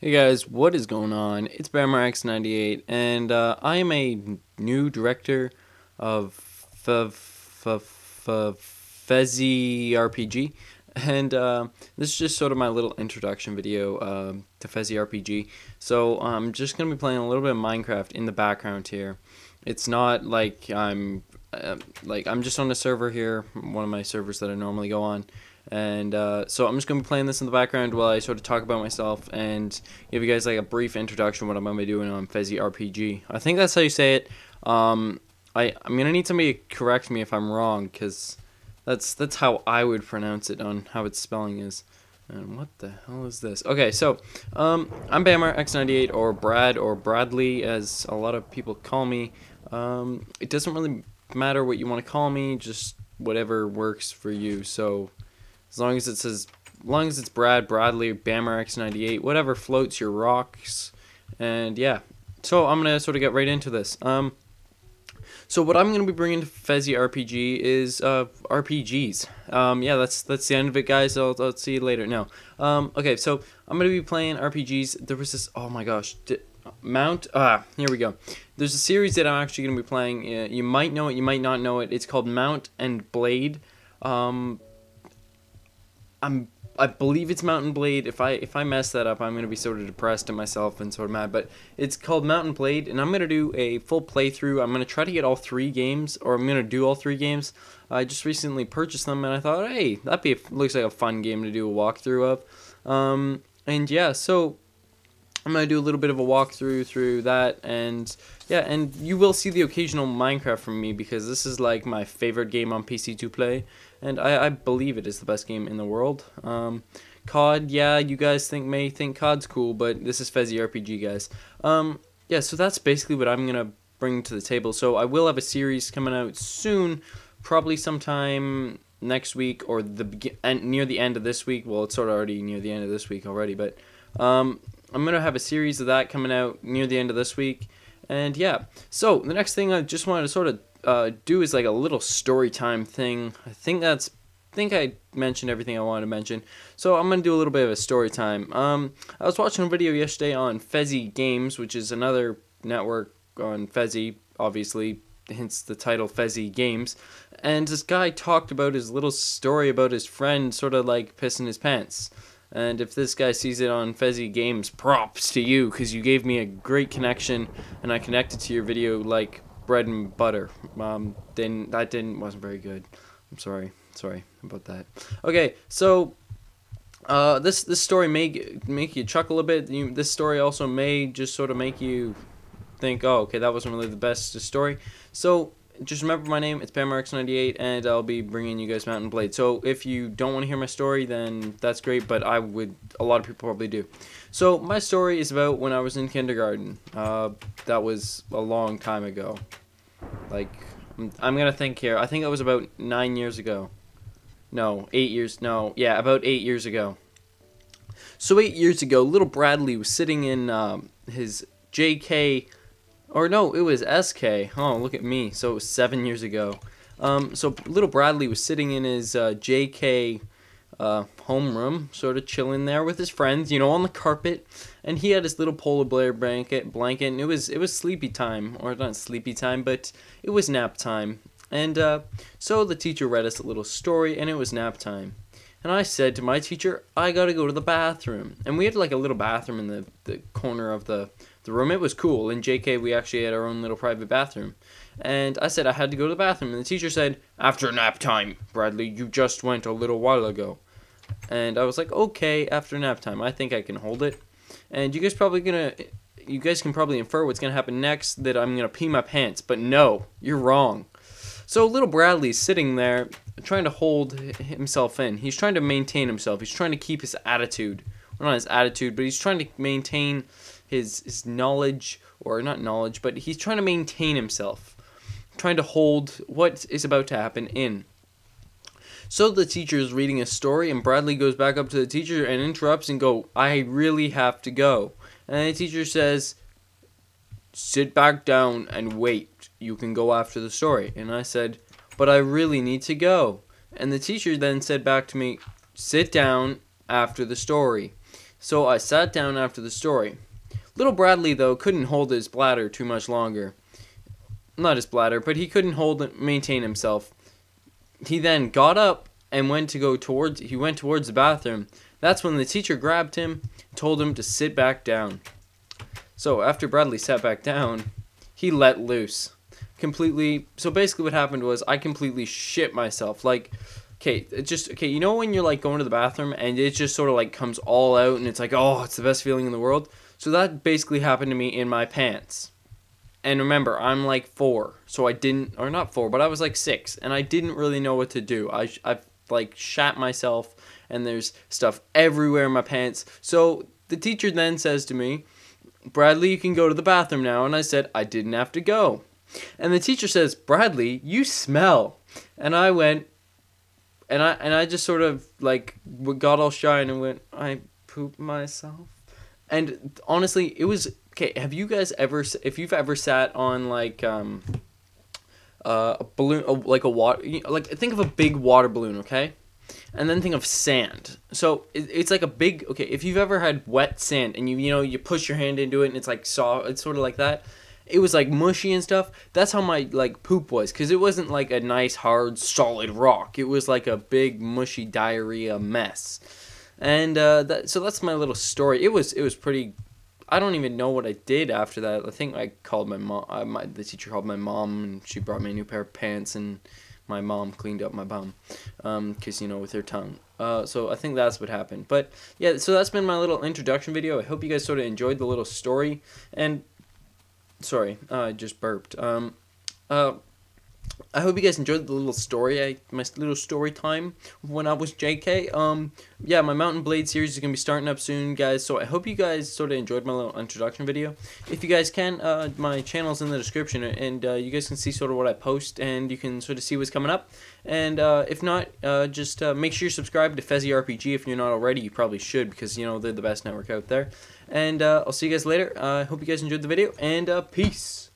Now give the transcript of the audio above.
Hey guys, what is going on? It's bamerx98, and I am a new director of feezy RPG, and this is just sort of my little introduction video to feezy RPG. So I'm just gonna be playing a little bit of Minecraft in the background here. It's not like I'm just on a server here, one of my servers that I normally go on. And so I'm just going to be playing this in the background while I sort of talk about myself and give you guys like a brief introduction of what I'm going to be doing on feezy RPG. I think that's how you say it. I'm going to need somebody to correct me if I'm wrong, because that's how I would pronounce it on how its spelling is. And what the hell is this? Okay, so I'm bamerx98, or Brad, or Bradley, as a lot of people call me. It doesn't really matter what you want to call me, just whatever works for you. So as long as it's Brad, Bradley, bamerx98, whatever floats your rocks. And yeah, so I'm gonna sort of get right into this. So what I'm gonna be bringing to feezy RPG is RPGs. Yeah, that's the end of it, guys. I'll see you later. No. Okay, so I'm gonna be playing RPGs. There was this. Oh my gosh. Here we go. There's a series that I'm actually gonna be playing. You might know it, you might not know it. It's called Mount and Blade. I believe it's Mount and Blade. If I mess that up, I'm gonna be sort of depressed at myself and sort of mad. But it's called Mount and Blade, and I'm gonna do a full playthrough. I'm gonna try to get all 3 games, or I'm gonna do all 3 games. I just recently purchased them, and I thought, hey, looks like a fun game to do a walkthrough of. And yeah, so I'm gonna do a little bit of a walkthrough through that, and yeah, and you will see the occasional Minecraft from me, because this is like my favorite game on PC to play, and I believe it is the best game in the world. COD, yeah, you guys may think COD's cool, but this is feezy RPG, guys. Yeah, so that's basically what I'm gonna bring to the table. So I will have a series coming out soon, probably sometime next week, or near the end of this week. Well, it's sort of already near the end of this week already, but I'm going to have a series of that coming out near the end of this week. And yeah, so the next thing I just wanted to sort of do is like a little story time thing. I think I mentioned everything I wanted to mention. So I'm going to do a little bit of a story time. I was watching a video yesterday on feezy Games, which is another network on feezy, obviously, hence the title feezy Games. And this guy talked about his little story about his friend sort of like pissing his pants. And if this guy sees it on feezy Games, props to you, because you gave me a great connection, and I connected to your video like bread and butter. Wasn't very good. I'm sorry about that. Okay, so this story may make you chuckle a bit. This story also may just sort of make you think, oh, okay, that wasn't really the best story. So just remember my name, it's bamerx98, and I'll be bringing you guys Mount and Blade. So if you don't want to hear my story, then that's great, but a lot of people probably do. So my story is about when I was in kindergarten. That was a long time ago. Like, I'm gonna think here. I think it was about 9 years ago. No, 8 years, no, yeah, about 8 years ago. So 8 years ago, little Bradley was sitting in his JK, or no, it was SK. Oh, look at me. So it was 7 years ago. So little Bradley was sitting in his JK homeroom, sort of chilling there with his friends, on the carpet, and he had his little polar bear blanket, and it was sleepy time, or not sleepy time, but it was nap time. And so the teacher read us a little story, and it was nap time. And I said to my teacher, I gotta go to the bathroom. And we had like a little bathroom in the corner of the room. It was cool. In JK, we actually had our own little private bathroom. And I said I had to go to the bathroom. And the teacher said, after nap time, Bradley, you just went a little while ago. And I was like, okay, after nap time. I think I can hold it. And you guys can probably infer what's gonna happen next, that I'm gonna pee my pants. But no, you're wrong. So little Bradley's sitting there trying to hold himself in. He's trying to maintain himself. He's trying to keep his attitude. Well, not his attitude, but he's trying to maintain his knowledge, or not knowledge, but he's trying to maintain himself. Trying to hold what is about to happen in. So the teacher is reading a story, and Bradley goes back up to the teacher and interrupts and go, I really have to go. And the teacher says, sit back down and wait. You can go after the story. And I said, but I really need to go. And the teacher then said back to me, sit down after the story. So I sat down after the story. Little Bradley, though, couldn't hold his bladder too much longer. Not his bladder, but he couldn't maintain himself. He then got up and went towards the bathroom. That's when the teacher grabbed him, told him to sit back down. So after Bradley sat back down, he let loose. Completely. So basically what happened was I completely shit myself. Like, okay, you know when you're like going to the bathroom and it just sort of like comes all out and it's like, oh, it's the best feeling in the world. So that basically happened to me in my pants. And remember, I'm like 4, so I didn't, or not 4, but I was like 6, and I didn't really know what to do. I like shat myself, and there's stuff everywhere in my pants. So the teacher then says to me, Bradley, you can go to the bathroom now. And I said, I didn't have to go. And the teacher says, Bradley, you smell. And I went, and I just sort of like got all shy and went, I pooped myself. And honestly, it was, okay, have you guys ever, if you've ever sat on like a balloon, like a water, like think of a big water balloon, okay? And then think of sand. So it's like a big, okay, if you've ever had wet sand and you push your hand into it and it's like soft, it's sort of like that. It was like mushy and stuff. That's how my like poop was, because it wasn't like a nice hard solid rock. It was like a big mushy diarrhea mess. And so that's my little story. It was pretty. I don't even know what I did after that. I think I called my mom. The teacher called my mom, and she brought me a new pair of pants, and my mom cleaned up my bum, because with her tongue. So I think that's what happened. But yeah, so that's been my little introduction video. I hope you guys sort of enjoyed the little story. And sorry, I just burped. I hope you guys enjoyed the little story, my little story time when I was JK. Yeah, my Mountain Blade series is going to be starting up soon, guys, so I hope you guys sort of enjoyed my little introduction video. If you guys can, my channel's in the description, and you guys can see sort of what I post, and you can sort of see what's coming up. And if not, just make sure you subscribe to Feezy RPG if you're not already. You probably should, because, they're the best network out there. And I'll see you guys later. I hope you guys enjoyed the video, and peace!